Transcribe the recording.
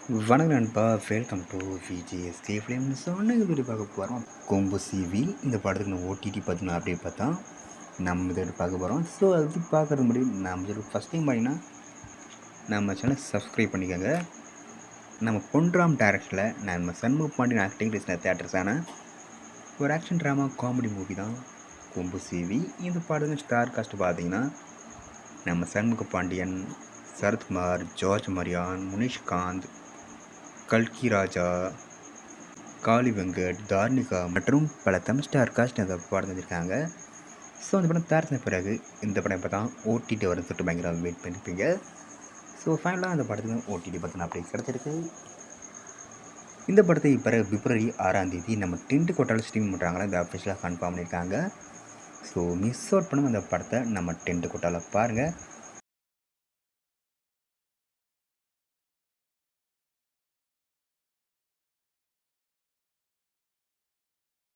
வணக்கம் நண்பா, welcome to VGSK films. அன்னைக்கு வீடியோ பார்க்க போகிறோம். கொம்பு சிவில் இந்த படத்துக்கு நான் ஓடிடி பார்த்தீங்கன்னா அப்படியே பார்த்தா நம்ம இதை பார்க்க போகிறோம். ஸோ அது பார்க்குறது முடியும். நம்ம ஃபஸ்ட் டைம் பார்த்தீங்கன்னா நம்ம சேனல் சப்ஸ்கிரைப் பண்ணிக்கோங்க. நம்ம பொன்ராம் டேரக்டரில் நம்ம சண்முக பாண்டியன் ஆக்டிங் பேசின தேட்டர்ஸான ஒரு ஆக்ஷன் ட்ராமா காமெடி மூவி தான் கொம்பு சிவி. இந்த படத்துக்கு ஸ்டார் காஸ்ட் பார்த்தீங்கன்னா நம்ம சண்முக பாண்டியன், சரத்குமார், ஜார்ஜ் மரியான், முனிஷ்காந்த், கல்கி ராஜா, காளி வெங்கட், தார்னிகா மற்றும் பல தமிழ் ஸ்டார் காஸ்ட் அந்த படம் செஞ்சுருக்காங்க. ஸோ அந்த படம் தயாரித்த பிறகு இந்த படம் இப்போ தான் ஓடிடி வரும்னு சொல்லிட்டு பயங்கர வெயிட் பண்ணியிருப்பீங்க. ஸோ ஃபைனலாக அந்த படத்துக்கு ஓடிடி பார்த்தீங்கன்னா அப்படி கிடச்சிருக்கு. இந்த படத்தை பிறகு பிப்ரவரி 6 நம்ம டென்ட் கோட்டால் ஸ்ட்ரீம் பண்ணுறாங்களா இந்த அஃபிஷியலாக கன்ஃபார்ம் பண்ணியிருக்காங்க. ஸோ மிஸ் அவுட் பண்ணாமல் அந்த படத்தை நம்ம டென்ட் கோட்டாவில் பாருங்கள்.